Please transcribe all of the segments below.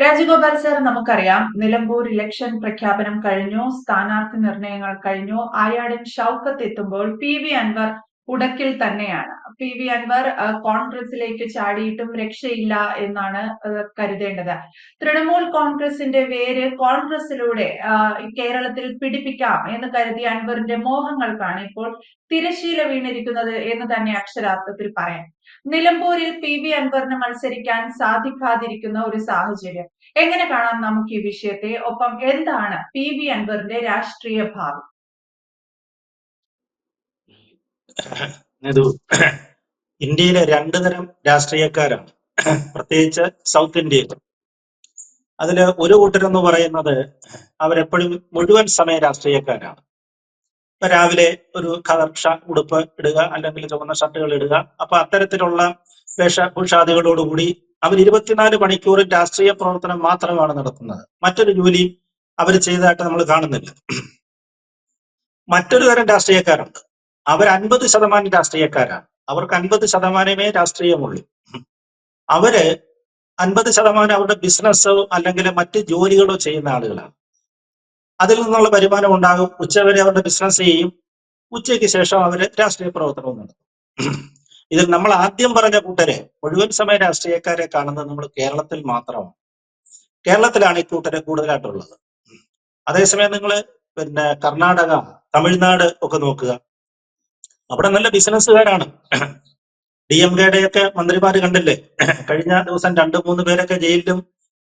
Rajagopal sir, നമുക്കറിയാം Nilambur election പ്രഖ്യാപനം കഴിഞ്ഞു, സ്ഥാനാർത്ഥി നിർണയങ്ങൾ കഴിഞ്ഞു. ആര്യാടൻ ഷൗക്കത്ത് എത്തുമ്പോൾ പി വി അൻവർ ഉടക്കിൽ തന്നെയാണ്. പി വി അൻവർ കോൺഗ്രസിലേക്ക് ചാടിയിട്ടും രക്ഷയില്ല എന്നാണ് കരുതേണ്ടത്. തൃണമൂൽ കോൺഗ്രസിന്റെ വേര് കോൺഗ്രസിലൂടെ കേരളത്തിൽ പിടിപ്പിക്കാം എന്ന് കരുതിയ അൻവറിന്റെ മോഹങ്ങൾക്കാണ് ഇപ്പോൾ തിരശീല വീണിരിക്കുന്നത് എന്ന് തന്നെ അക്ഷരാർത്ഥത്തിൽ പറയാം. നിലമ്പൂരിൽ പി വി അൻവറിന് മത്സരിക്കാൻ സാധിക്കാതിരിക്കുന്ന ഒരു സാഹചര്യം എങ്ങനെ കാണാം നമുക്ക് ഈ വിഷയത്തെ? ഒപ്പം എന്താണ് പി വി അൻവറിന്റെ രാഷ്ട്രീയ ഭാവി? ഇന്ത്യയിലെ രണ്ടു തരം രാഷ്ട്രീയക്കാരാണ്, പ്രത്യേകിച്ച് സൗത്ത് ഇന്ത്യയിൽ. അതില് ഒരു കൂട്ടരെന്ന് പറയുന്നത് അവരെപ്പോഴും മുഴുവൻ സമയ രാഷ്ട്രീയക്കാരാണ്. ഇപ്പൊ രാവിലെ ഒരു കളർ ഉടുപ്പ് ഇടുക, അല്ലെങ്കിൽ ചുവന്ന ഷർട്ടുകൾ ഇടുക. അപ്പൊ അത്തരത്തിലുള്ള വേഷഭൂഷാദികളോടുകൂടി അവർ 24 മണിക്കൂറും രാഷ്ട്രീയ പ്രവർത്തനം മാത്രമാണ് നടത്തുന്നത്. മറ്റൊരു ജോലി അവർ ചെയ്തതായിട്ട് നമ്മൾ കാണുന്നില്ല. മറ്റൊരു തരം രാഷ്ട്രീയക്കാരുണ്ട്, അവർ 50% രാഷ്ട്രീയക്കാരാണ്. അവർക്ക് 50%മേ രാഷ്ട്രീയമുള്ളൂ. അവര് 50% അവരുടെ ബിസിനസ്സോ അല്ലെങ്കിൽ മറ്റ് ജോലികളോ ചെയ്യുന്ന ആളുകളാണ്. അതിൽ നിന്നുള്ള വരുമാനം ഉണ്ടാകും. ഉച്ചവരെ അവരുടെ ബിസിനസ് ചെയ്യും. ഉച്ചയ്ക്ക് ശേഷം അവര് രാഷ്ട്രീയ പ്രവർത്തനവും നടത്തും. ഇതിൽ നമ്മൾ ആദ്യം പറഞ്ഞ കൂട്ടരെ, മുഴുവൻ സമയ രാഷ്ട്രീയക്കാരെ കാണുന്നത് നമ്മൾ കേരളത്തിൽ മാത്രമാണ്. കേരളത്തിലാണ് ഈ കൂട്ടരെ കൂടുതലായിട്ടുള്ളത്. അതേസമയം നിങ്ങൾ കർണാടക, തമിഴ്നാട് ഒക്കെ നോക്കുക. അവിടെ നല്ല ബിസിനസ്സുകാരാണ്. DMKയുടെയൊക്കെ മന്ത്രിമാര് കണ്ടില്ലേ? കഴിഞ്ഞ ദിവസം 2-3 പേരൊക്കെ ജയിലിലും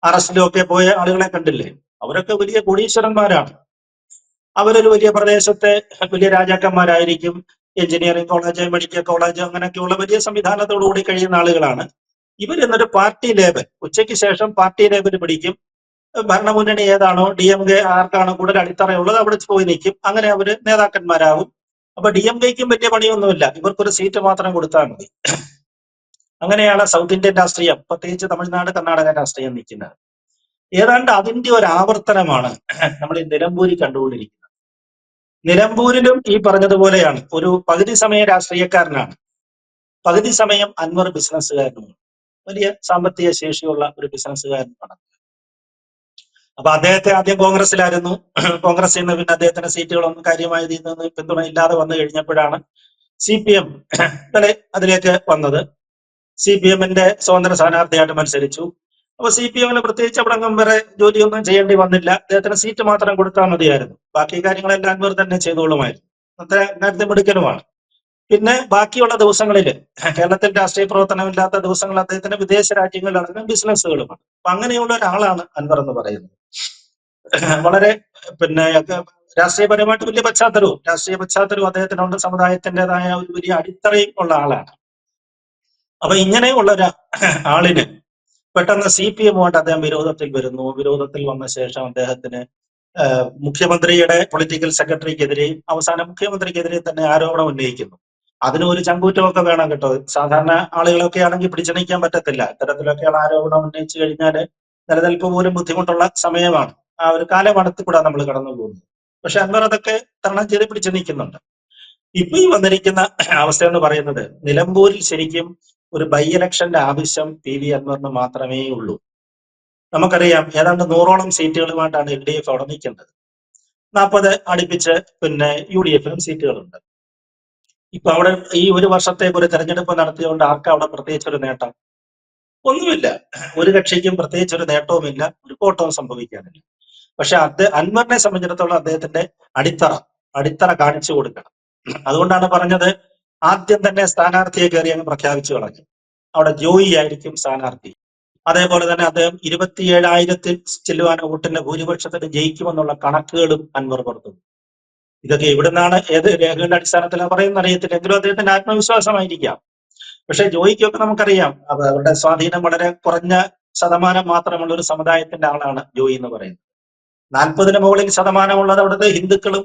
അറസ്റ്റിലും ഒക്കെ പോയ ആളുകളെ കണ്ടില്ലേ? അവരൊക്കെ വലിയ കോടീശ്വരന്മാരാണ്. അവരൊരു വലിയ പ്രദേശത്തെ വലിയ രാജാക്കന്മാരായിരിക്കും. എഞ്ചിനീയറിംഗ് കോളേജ്, മെഡിക്കൽ കോളേജ്, അങ്ങനെയൊക്കെയുള്ള വലിയ സംവിധാനത്തോടുകൂടി കഴിയുന്ന ആളുകളാണ്. ഇവരെന്നൊരു പാർട്ടി ലേബൽ, ഉച്ചയ്ക്ക് ശേഷം പാർട്ടി ലേബൽ പിടിക്കും. ഭരണമുന്നണി ഏതാണോ, DMK ആർക്കാണോ കൂടുതൽ അടിത്തറയുള്ളത് അവിടെ പോയി നിൽക്കും. അങ്ങനെ അവര് നേതാക്കന്മാരാകും. അപ്പൊ DMKയ്ക്കും വലിയ പണിയൊന്നുമില്ല, ഇവർക്കൊരു സീറ്റ് മാത്രം കൊടുത്താൽ മതി. അങ്ങനെയാണ് സൗത്ത് ഇന്ത്യൻ രാഷ്ട്രീയം, പ്രത്യേകിച്ച് തമിഴ്നാട്, കർണാടക രാഷ്ട്രീയം നിൽക്കുന്നത്. ഏതാണ്ട് അതിന്റെ ഒരു ആവർത്തനമാണ് നമ്മൾ ഈ നിലമ്പൂരിൽ കണ്ടുകൊണ്ടിരിക്കുന്നത്. നിലമ്പൂരിലും ഈ പറഞ്ഞതുപോലെയാണ്. ഒരു പകുതി സമയ രാഷ്ട്രീയക്കാരനാണ്, പകുതി സമയം അൻവർ ബിസിനസ്സുകാരനുമാണ്. വലിയ സാമ്പത്തിക ശേഷിയുള്ള ഒരു ബിസിനസ്സുകാരനാണ്. അപ്പൊ അദ്ദേഹത്തെ ആദ്യം കോൺഗ്രസിലായിരുന്നു. കോൺഗ്രസിൽ നിന്ന് പിന്നെ അദ്ദേഹത്തിന്റെ സീറ്റുകളൊന്നും കാര്യമായി നിന്ന് പിന്തുണ ഇല്ലാതെ വന്നു കഴിഞ്ഞപ്പോഴാണ് CPM അതിലേക്ക് വന്നത്. CPMന്റെ സ്വതന്ത്ര സ്ഥാനാർത്ഥിയായിട്ട് മത്സരിച്ചു. അപ്പൊ CPMന് പ്രത്യേകിച്ച് അവിടെ വേറെ ജോലിയൊന്നും ചെയ്യേണ്ടി വന്നില്ല. അദ്ദേഹത്തിന് സീറ്റ് മാത്രം കൊടുത്താൽ മതിയായിരുന്നു. ബാക്കി കാര്യങ്ങളെല്ലാം അൻവർ തന്നെ ചെയ്തോളുമായിരുന്നു. അത്ര കാര്യത്തിൽ മിടുക്കനുമാണ്. പിന്നെ ബാക്കിയുള്ള ദിവസങ്ങളിൽ, കേരളത്തിൽ രാഷ്ട്രീയ പ്രവർത്തനമില്ലാത്ത ദിവസങ്ങൾ അദ്ദേഹത്തിന് വിദേശ രാജ്യങ്ങളിലടക്കം ബിസിനസ്സുകളുമാണ്. അപ്പൊ അങ്ങനെയുള്ള ഒരാളാണ് അൻവർ എന്ന് പറയുന്നത്. വളരെ രാഷ്ട്രീയപരമായിട്ട് വലിയ രാഷ്ട്രീയ പശ്ചാത്തലവും അദ്ദേഹത്തിനുണ്ട്. സമുദായത്തിൻ്റെതായ ഒരു വലിയ അടിത്തറയും ഉള്ള ആളാണ്. അപ്പൊ ഇങ്ങനെയുള്ള ഒരു ആളിന് പെട്ടെന്ന് CPMുമായിട്ട് അദ്ദേഹം വിരോധത്തിൽ വരുന്നു. വിരോധത്തിൽ വന്ന ശേഷം അദ്ദേഹത്തിന് മുഖ്യമന്ത്രിയുടെ പൊളിറ്റിക്കൽ സെക്രട്ടറിക്കെതിരെയും അവസാനം മുഖ്യമന്ത്രിക്കെതിരെ തന്നെ ആരോപണം ഉന്നയിക്കുന്നു. അതിന് ഒരു ചങ്കൂറ്റമൊക്കെ വേണം കേട്ടോ. സാധാരണ ആളുകളൊക്കെ ആണെങ്കിൽ പിടിച്ചണിക്കാൻ പറ്റത്തില്ല. ഇത്തരത്തിലൊക്കെയുള്ള ആരോപണം ഉന്നയിച്ചു കഴിഞ്ഞാൽ നിലനിൽപ്പ് പോലും ബുദ്ധിമുട്ടുള്ള സമയമാണ്. ആ ഒരു കാലഘട്ടത്തിൽ കൂടെ നമ്മൾ കടന്നു പോകുന്നത്. പക്ഷെ അൻവർ അതൊക്കെ തരണം ചെയ്ത് പിടിച്ചു നിൽക്കുന്നുണ്ട്. ഇപ്പൊ ഈ വന്നിരിക്കുന്ന അവസ്ഥ എന്ന് പറയുന്നത്, നിലമ്പൂരിൽ ശരിക്കും ഒരു ബൈ ഇലക്ഷന്റെ ആവശ്യം PV അൻവറിന് മാത്രമേ ഉള്ളൂ. നമുക്കറിയാം ഏതാണ്ട് 100ഓളം സീറ്റുകളുമായിട്ടാണ് LDF അവിടെ നിൽക്കുന്നത്. 40 അടുപ്പിച്ച് UDFിനും സീറ്റുകളുണ്ട്. ഇപ്പൊ അവിടെ ഈ ഒരു വർഷത്തേക്ക് ഒരു തെരഞ്ഞെടുപ്പ് നടത്തിയതുകൊണ്ട് ആർക്കും അവിടെ പ്രത്യേകിച്ച് ഒരു നേട്ടം ഒന്നുമില്ല. ഒരു കക്ഷിക്കും പ്രത്യേകിച്ച് ഒരു നേട്ടവുമില്ല, ഒരു കോട്ടവും സംഭവിക്കാനില്ല. പക്ഷെ അൻവറിനെ സംബന്ധിച്ചിടത്തോളം അദ്ദേഹത്തിന്റെ അടിത്തറ കാണിച്ചു കൊടുക്കണം. അതുകൊണ്ടാണ് പറഞ്ഞത്, ആദ്യം തന്നെ സ്ഥാനാർത്ഥിയെ കയറി അങ്ങ് പ്രഖ്യാപിച്ചു കളഞ്ഞു. അവിടെ ജോയി ആയിരിക്കും സ്ഥാനാർത്ഥി. അതേപോലെ തന്നെ അദ്ദേഹം 27,000 ചെല്ലുവാന വോട്ടിന്റെ ഭൂരിപക്ഷത്തിന് ജയിക്കുമെന്നുള്ള കണക്കുകളും അൻവർ പുറത്തു. ഇതൊക്കെ എവിടുന്നാണ്, ഏത് രേഖകളുടെ അടിസ്ഥാനത്തിലാണ് പറയുന്നത് അറിയത്തില്ലെങ്കിലും അദ്ദേഹത്തിന്റെ ആത്മവിശ്വാസമായിരിക്കാം. പക്ഷെ ജോയിക്കൊക്കെ നമുക്കറിയാം അവരുടെ സ്വാധീനം വളരെ കുറഞ്ഞ ശതമാനം മാത്രമുള്ള ഒരു സമുദായത്തിന്റെ ആളാണ് ജോയി എന്ന് പറയുന്നത്. 40-ന് മുകളിൽ ശതമാനമുള്ളത് അവിടുത്തെ ഹിന്ദുക്കളും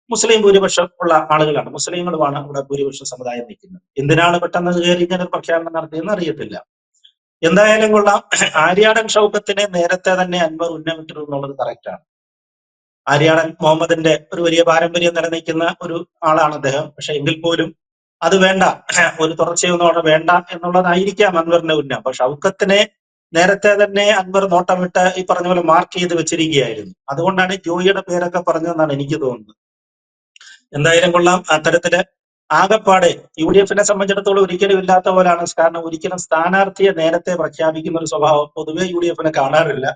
മുസ്ലിം ഭൂരിപക്ഷം ഉള്ള ആളുകളാണ്. മുസ്ലിങ്ങളുമാണ് അവിടെ ഭൂരിപക്ഷ സമുദായം നിൽക്കുന്നത്. എന്തിനാണ് പെട്ടെന്ന് കയറി ഇങ്ങനെ ഒരു പ്രഖ്യാപനം നടത്തിയെന്ന് അറിയത്തില്ല. എന്തായാലും കൊള്ളാം, ആര്യാടൻ ഷൗക്കത്തിനെ നേരത്തെ തന്നെ അൻവർ ഉന്നമിട്ടിരുന്നു എന്നുള്ളത് കറക്റ്റാണ്. ആര്യാടൻ മുഹമ്മദിന്റെ ഒരു വലിയ പാരമ്പര്യം നിലനിൽക്കുന്ന ഒരു ആളാണ് അദ്ദേഹം. പക്ഷെ എങ്കിൽ പോലും അത് വേണ്ട, ഒരു തുടർച്ചയൊന്നും അവിടെ വേണ്ട എന്നുള്ളതായിരിക്കാം അൻവറിന്റെ ഉന്നം. അപ്പൊ ഷൗക്കത്തിനെ നേരത്തെ തന്നെ അൻവർ നോട്ടമിട്ട് ഈ പറഞ്ഞ പോലെ മാർക്ക് ചെയ്ത് വെച്ചിരിക്കുകയായിരുന്നു. അതുകൊണ്ടാണ് ജോയിയുടെ പേരൊക്കെ പറഞ്ഞതെന്നാണ് എനിക്ക് തോന്നുന്നത്. എന്തായാലും കൊള്ളാം. അത്തരത്തില് ആകപ്പാടെ UDF-നെ സംബന്ധിച്ചിടത്തോളം ഒരിക്കലും ഇല്ലാത്ത പോലാണ്. കാരണം ഒരിക്കലും സ്ഥാനാർത്ഥിയെ നേരത്തെ പ്രഖ്യാപിക്കുന്ന ഒരു സ്വഭാവം പൊതുവെ UDF-നെ കാണാറില്ല.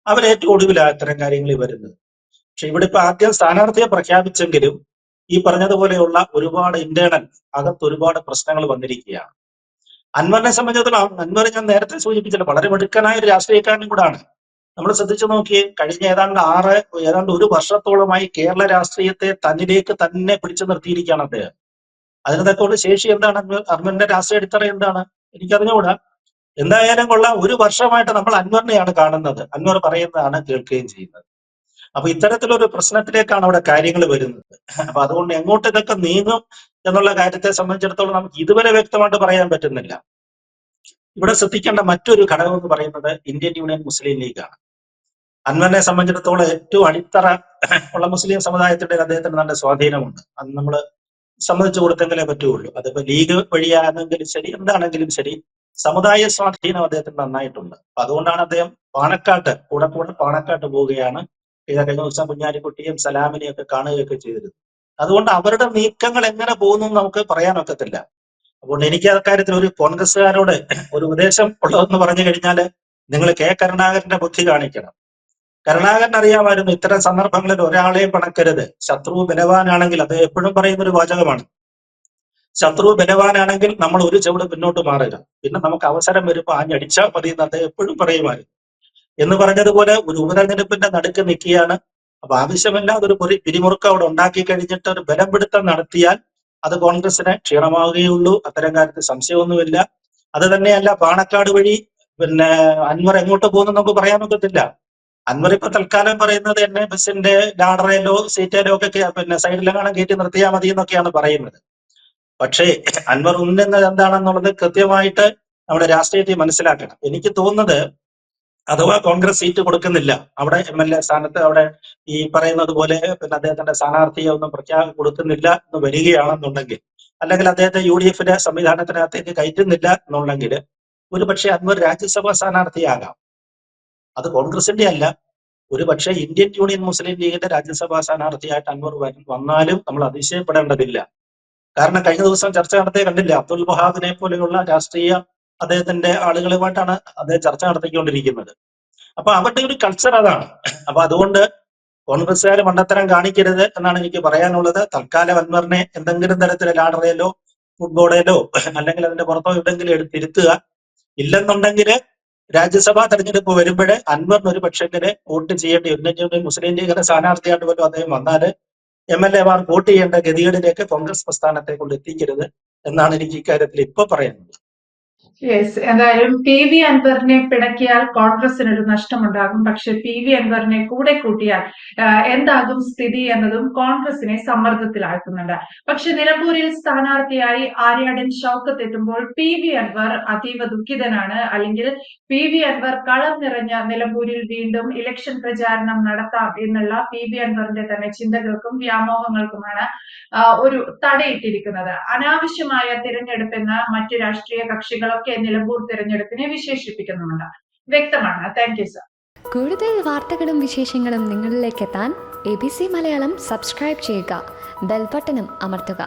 അവരേറ്റവും ഒടുവിലാണ് ഇത്തരം കാര്യങ്ങളിൽ വരുന്നത്. പക്ഷെ ഇവിടെ ഇപ്പൊ ആദ്യം സ്ഥാനാർത്ഥിയെ പ്രഖ്യാപിച്ചെങ്കിലും ഈ പറഞ്ഞതുപോലെയുള്ള ഒരുപാട് ഇന്റേണൽ അകത്ത് ഒരുപാട് പ്രശ്നങ്ങൾ വന്നിരിക്കുകയാണ്. അൻവറിനെ സംബന്ധിച്ചിടത്തോളം അൻവർ ഞാൻ നേരത്തെ സൂചിപ്പിച്ചല്ലോ, വളരെ മിടുക്കനായ ഒരു രാഷ്ട്രീയക്കാരനും കൂടാണ്. നമ്മൾ ശ്രദ്ധിച്ചു നോക്കിയേ, കഴിഞ്ഞ ഏതാണ്ട് ഒരു വർഷത്തോളമായി കേരള രാഷ്ട്രീയത്തെ തന്നിലേക്ക് തന്നെ പിടിച്ചു നിർത്തിയിരിക്കുകയാണ് അദ്ദേഹം. അതിന് തക്കമുള്ള ശേഷി എന്താണ്? അൻവറിന്റെ രാഷ്ട്രീയ അടിത്തറ എന്താണ് എനിക്കറിഞ്ഞുകൂടാ. എന്തായാലും കൊള്ളാം, ഒരു വർഷമായിട്ട് നമ്മൾ അൻവറിനെയാണ് കാണുന്നത്, അൻവർ പറയുന്നതാണ് കേൾക്കുകയും ചെയ്യുന്നത്. അപ്പൊ ഇത്തരത്തിലൊരു പ്രശ്നത്തിലേക്കാണ് അവിടെ കാര്യങ്ങൾ വരുന്നത്. അപ്പൊ അതുകൊണ്ട് എങ്ങോട്ട് ഇതൊക്കെ നീങ്ങും എന്നുള്ള കാര്യത്തെ സംബന്ധിച്ചിടത്തോളം നമുക്ക് ഇതുവരെ വ്യക്തമായിട്ട് പറയാൻ പറ്റുന്നില്ല. ഇവിടെ ശ്രദ്ധിക്കേണ്ട മറ്റൊരു ഘടകം എന്ന് പറയുന്നത് ഇന്ത്യൻ യൂണിയൻ മുസ്ലിം ലീഗാണ്. അൻവറിനെ സംബന്ധിച്ചിടത്തോളം ഏറ്റവും അടിത്തറ ഉള്ള മുസ്ലിം സമുദായത്തിന്റെ അദ്ദേഹത്തിന് നല്ല സ്വാധീനമുണ്ട്. അത് നമ്മൾ സമ്മതിച്ചു കൊടുത്തെങ്കിലേ പറ്റുള്ളൂ. അതിപ്പോ ലീഗ് വഴിയാണെങ്കിലും ശരി, എന്താണെങ്കിലും ശരി, സമുദായ സ്വാധീനം അദ്ദേഹത്തിന് നന്നായിട്ടുണ്ട്. അപ്പൊ അതുകൊണ്ടാണ് അദ്ദേഹം കൂടെ പാണക്കാട്ട് പോവുകയാണ്. കഴിഞ്ഞ ദിവസം കുഞ്ഞാലിക്കുട്ടിയും സലാമിനെയും ഒക്കെ കാണുകയൊക്കെ ചെയ്തിരുന്നു. അതുകൊണ്ട് അവരുടെ നീക്കങ്ങൾ എങ്ങനെ പോകുന്നു നമുക്ക് പറയാനൊക്കത്തില്ല. അതുകൊണ്ട് എനിക്ക് അക്കാര്യത്തിൽ ഒരു കോൺഗ്രസ്സുകാരോട് ഒരു ഉപദേശം ഉള്ളതെന്ന് പറഞ്ഞു കഴിഞ്ഞാല്, നിങ്ങൾ കരുണാകരന്റെ ബുദ്ധി കാണിക്കണം. കരുണാകരൻ അറിയാമായിരുന്നു ഇത്തരം സന്ദർഭങ്ങളിൽ ഒരാളെയും പണക്കരുത്. ശത്രു ബലവാനാണെങ്കിൽ, അത് എപ്പോഴും പറയുന്ന ഒരു വാചകമാണ്, ശത്രു ബലവാനാണെങ്കിൽ നമ്മൾ ഒരു ചുവട് പിന്നോട്ട് മാറുക, പിന്നെ നമുക്ക് അവസരം വരുമ്പോൾ ആഞ്ഞടിച്ചാൽ മതി എന്ന് അദ്ദേഹം എപ്പോഴും പറയുമായിരുന്നു. എന്ന് പറഞ്ഞതുപോലെ ഒരു ഉപതെരഞ്ഞെടുപ്പിന്റെ നടുക്ക് നിൽക്കുകയാണ്. അപ്പൊ ആവശ്യമില്ലാതെ ഒരു പിരിമുറുക്കം അവിടെ ഉണ്ടാക്കി കഴിഞ്ഞിട്ട് ഒരു ബലം പിടുത്തം നടത്തിയാൽ അത് കോൺഗ്രസിന് ക്ഷീണമാവുകയുള്ളൂ. അത്തരം കാര്യത്തിൽ സംശയമൊന്നുമില്ല. അത് തന്നെയല്ല, പാണക്കാട് വഴി അൻവർ എങ്ങോട്ട് പോകുന്നു നമുക്ക് പറയാനൊക്കത്തില്ല. അൻവർ ഇപ്പൊ തൽക്കാലം പറയുന്നത് എന്നെ ബസിന്റെ ലാഡറയിലോ സീറ്റയിലോ ഒക്കെ സൈഡിലെങ്ങാനും കയറ്റി നിർത്തിയാൽ മതി എന്നൊക്കെയാണ് പറയുന്നത്. പക്ഷേ അൻവർ ഉന്നന്നത് എന്താണെന്നുള്ളത് കൃത്യമായിട്ട് നമ്മുടെ രാഷ്ട്രീയത്തിൽ മനസ്സിലാക്കണം. എനിക്ക് തോന്നുന്നത്, അഥവാ കോൺഗ്രസ് സീറ്റ് കൊടുക്കുന്നില്ല, അവിടെ MLA സ്ഥാനത്ത് അവിടെ ഈ പറയുന്നത് പോലെ അദ്ദേഹത്തിന്റെ സ്ഥാനാർത്ഥിയെ ഒന്നും കൊടുക്കുന്നില്ല എന്ന് വരികയാണെന്നുണ്ടെങ്കിൽ, അല്ലെങ്കിൽ അദ്ദേഹത്തെ UDF-ന്റെ സംവിധാനത്തിനകത്തേക്ക് കയറ്റുന്നില്ല എന്നുണ്ടെങ്കിൽ, ഒരു പക്ഷേ അൻവർ രാജ്യസഭാ സ്ഥാനാർത്ഥിയാകാം. അത് കോൺഗ്രസിന്റെ അല്ല, ഒരു പക്ഷേ ഇന്ത്യൻ യൂണിയൻ മുസ്ലിം ലീഗിന്റെ രാജ്യസഭാ സ്ഥാനാർത്ഥിയായിട്ട് അൻവർ വന്നാലും നമ്മൾ അതിശയപ്പെടേണ്ടതില്ല. കാരണം കഴിഞ്ഞ ദിവസം ചർച്ച നടത്തിയ കണ്ടില്ല, അബ്ദുൽ വഹാബിനെ പോലെയുള്ള രാഷ്ട്രീയ അദ്ദേഹത്തിന്റെ ആളുകളുമായിട്ടാണ് അദ്ദേഹം ചർച്ച നടത്തിക്കൊണ്ടിരിക്കുന്നത്. അപ്പൊ അവരുടെ ഒരു കൾച്ചർ അതാണ്. അപ്പൊ അതുകൊണ്ട് കോൺഗ്രസ്സുകാർ മണ്ടത്തരം കാണിക്കരുത് എന്നാണ് എനിക്ക് പറയാനുള്ളത്. തൽക്കാലം അൻവറിനെ എന്തെങ്കിലും തരത്തിലെ ലാഡറയിലോ ഫുട്ബോളിലോ അല്ലെങ്കിൽ അതിന്റെ പുറത്തോ എവിടെയെങ്കിലും എടുത്തിരുത്തുക. ഇല്ലെന്നുണ്ടെങ്കിൽ രാജ്യസഭാ തെരഞ്ഞെടുപ്പ് വരുമ്പോഴേ അൻവറിന് ഒരു പക്ഷെങ്കില് വോട്ട് ചെയ്യേണ്ടി ഇന്ത്യൻ യൂണിയൻ മുസ്ലിം ലീഗിന്റെ സ്ഥാനാർത്ഥിയായിട്ട് പോലും അദ്ദേഹം വന്നാല് MLA-മാർ വോട്ട് ചെയ്യേണ്ട ഗതികേടിലേക്ക് കോൺഗ്രസ് പ്രസ്ഥാനത്തെ കൊണ്ട് എത്തിക്കരുത് എന്നാണ് എനിക്ക് ഇക്കാര്യത്തിൽ ഇപ്പൊ പറയുന്നത്. യെസ്, എന്തായാലും PV അൻവറിനെ പിണക്കിയാൽ കോൺഗ്രസിനൊരു നഷ്ടമുണ്ടാകും. പക്ഷെ PV അൻവറിനെ കൂടെ കൂട്ടിയാൽ എന്താകും സ്ഥിതി എന്നതും കോൺഗ്രസിനെ സമ്മർദ്ദത്തിലാക്കുന്നുണ്ട്. പക്ഷെ നിലമ്പൂരിൽ സ്ഥാനാർത്ഥിയായി ആര്യാടൻ ഷൗക്കത്ത് എത്തുമ്പോൾ PV അൻവർ അതീവ ദുഃഖിതനാണ്. അല്ലെങ്കിൽ PV അൻവർ കളം നിറഞ്ഞ നിലമ്പൂരിൽ വീണ്ടും ഇലക്ഷൻ പ്രചാരണം നടത്താം എന്നുള്ള PV അൻവറിന്റെ തന്നെ ചിന്തകൾക്കും വ്യാമോഹങ്ങൾക്കുമാണ് ഒരു തടയിട്ടിരിക്കുന്നത്. അനാവശ്യമായ തിരഞ്ഞെടുപ്പെന്ന് മറ്റ് രാഷ്ട്രീയ കക്ഷികളൊക്കെ നിലമ്പൂർ തിരഞ്ഞെടുപ്പിനെ വിശേഷിപ്പിക്കുന്നുണ്ട്. വ്യക്തമാണ്. Thank you sir. കൂടുതൽ വാർത്തകളും വിശേഷങ്ങളും നിങ്ങളിലേക്ക് എത്താൻ ABC മലയാളം സബ്സ്ക്രൈബ് ചെയ്യുക, ബെൽ ബട്ടണും അമർത്തുക.